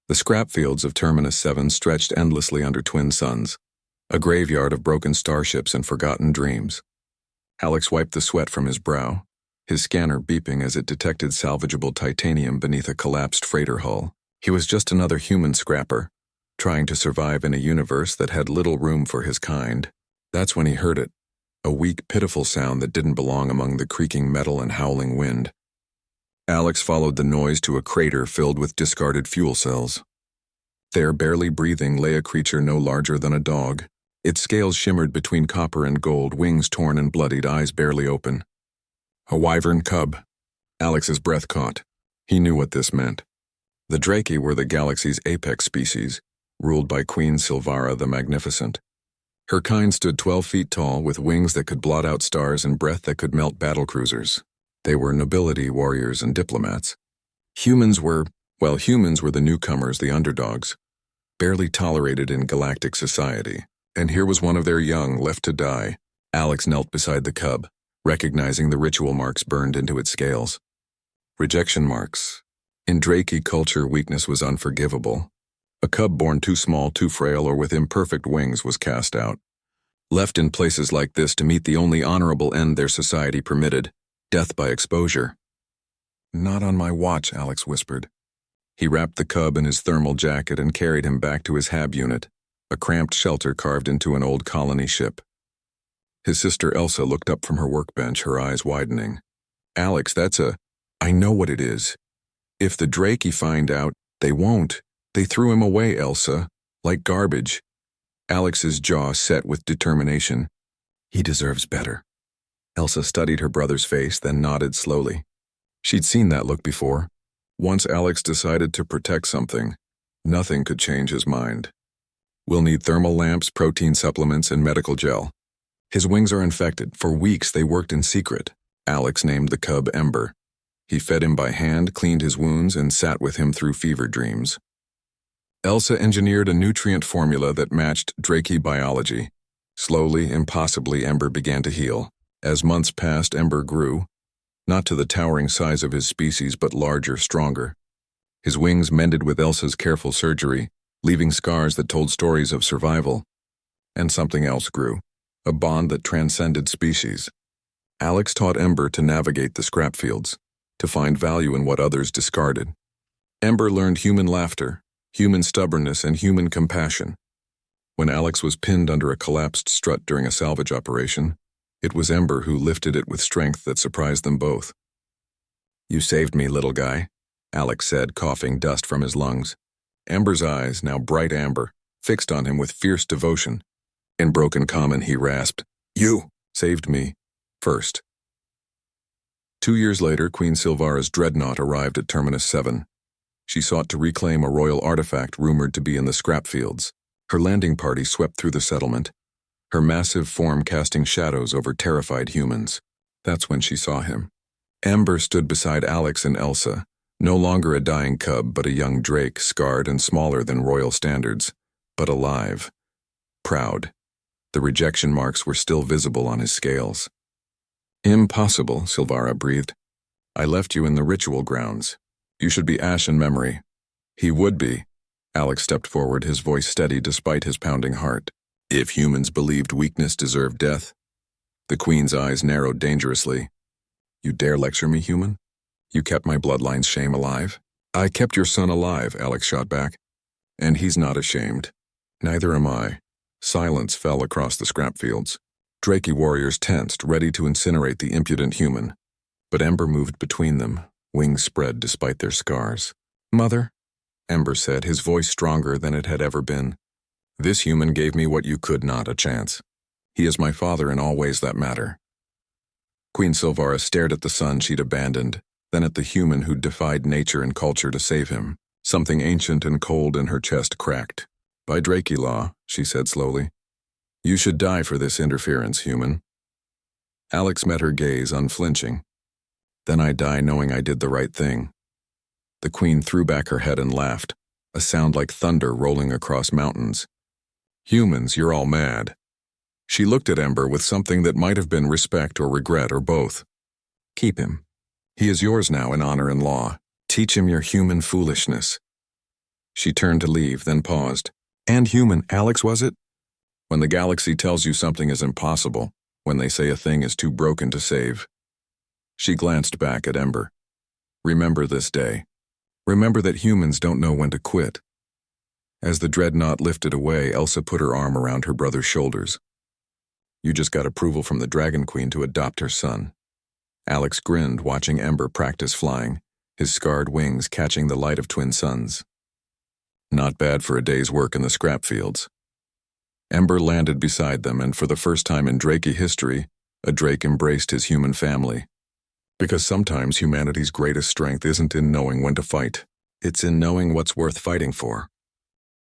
The Scrapfields of Terminus 7 stretched endlessly under twin suns, a graveyard of broken starships and forgotten dreams. Alex wiped the sweat from his brow, his scanner beeping as it detected salvageable titanium beneath a collapsed freighter hull. He was just another human scrapper, trying to survive in a universe that had little room for his kind. That's when he heard it, a weak, pitiful sound that didn't belong among the creaking metal and howling wind. Alex followed the noise to a crater filled with discarded fuel cells. There, barely breathing, lay a creature no larger than a dog. Its scales shimmered between copper and gold, wings torn and bloodied, eyes barely open. A Wyvern Cub. Alex's breath caught. He knew what this meant. The Draki were the galaxy's apex species, ruled by Queen Silvara the Magnificent. Her kind stood 12 feet tall, with wings that could blot out stars and breath that could melt battlecruisers. They were nobility, warriors, and diplomats. Humans were the newcomers, the underdogs, barely tolerated in galactic society. And here was one of their young, left to die. Alex knelt beside the cub, recognizing the ritual marks burned into its scales. Rejection marks. In Draki culture, weakness was unforgivable. A cub born too small, too frail, or with imperfect wings was cast out. Left in places like this to meet the only honorable end their society permitted, death by exposure. "Not on my watch," Alex whispered. He wrapped the cub in his thermal jacket and carried him back to his HAB unit, a cramped shelter carved into an old colony ship. His sister Elsa looked up from her workbench, her eyes widening. "Alex, I know what it is. If the Draki find out, they won't. They threw him away, Elsa, like garbage." Alex's jaw set with determination. "He deserves better." Elsa studied her brother's face, then nodded slowly. She'd seen that look before. Once Alex decided to protect something, nothing could change his mind. "We'll need thermal lamps, protein supplements, and medical gel. His wings are infected. For weeks they worked in secret." Alex named the cub Ember. He fed him by hand, cleaned his wounds, and sat with him through fever dreams. Elsa engineered a nutrient formula that matched Draki biology. Slowly, impossibly, Ember began to heal. As months passed, Ember grew, not to the towering size of his species, but larger, stronger. His wings mended with Elsa's careful surgery, leaving scars that told stories of survival. And something else grew, a bond that transcended species. Alex taught Ember to navigate the Scrapfields, to find value in what others discarded. Ember learned human laughter, human stubbornness, and human compassion. When Alex was pinned under a collapsed strut during a salvage operation, it was Ember who lifted it with strength that surprised them both. "You saved me, little guy," Alex said, coughing dust from his lungs. Ember's eyes, now bright amber, fixed on him with fierce devotion. In broken common, he rasped, "You saved me first." 2 years later, Queen Silvara's dreadnought arrived at Terminus 7. She sought to reclaim a royal artifact rumored to be in the Scrapfields. Her landing party swept through the settlement, her massive form casting shadows over terrified humans. That's when she saw him. Ember stood beside Alex and Elsa, no longer a dying cub, but a young drake, scarred and smaller than royal standards, but alive, proud. The rejection marks were still visible on his scales. "Impossible," Silvara breathed. "I left you in the ritual grounds. You should be ash in memory." "He would be." Alex stepped forward, his voice steady despite his pounding heart. "If humans believed weakness deserved death." The Queen's eyes narrowed dangerously. "You dare lecture me, human? You kept my bloodline's shame alive." "I kept your son alive," Alex shot back. "And he's not ashamed. Neither am I." Silence fell across the Scrapfields. Draki warriors tensed, ready to incinerate the impudent human. But Ember moved between them, wings spread despite their scars. "Mother," Ember said, his voice stronger than it had ever been. "This human gave me what you could not, a chance. He is my father in all ways that matter." Queen Silvara stared at the son she'd abandoned, then at the human who'd defied nature and culture to save him. Something ancient and cold in her chest cracked. "By Draki law," she said slowly, "you should die for this interference, human." Alex met her gaze, unflinching. "Then I die knowing I did the right thing." The Queen threw back her head and laughed, a sound like thunder rolling across mountains. "Humans, you're all mad." She looked at Ember with something that might have been respect or regret or both. "Keep him. He is yours now in honor and law. Teach him your human foolishness." She turned to leave, then paused. And human, Alex, was it? When the galaxy tells you something is impossible, when they say a thing is too broken to save. She glanced back at Ember. Remember this day. Remember that humans don't know when to quit. As the dreadnought lifted away, Elsa put her arm around her brother's shoulders. You just got approval from the Dragon Queen to adopt her son. Alex grinned, watching Ember practice flying, his scarred wings catching the light of twin suns. Not bad for a day's work in the Scrapfields. Ember landed beside them, and for the first time in Drakey history, a Drake embraced his human family. Because sometimes humanity's greatest strength isn't in knowing when to fight. It's in knowing what's worth fighting for.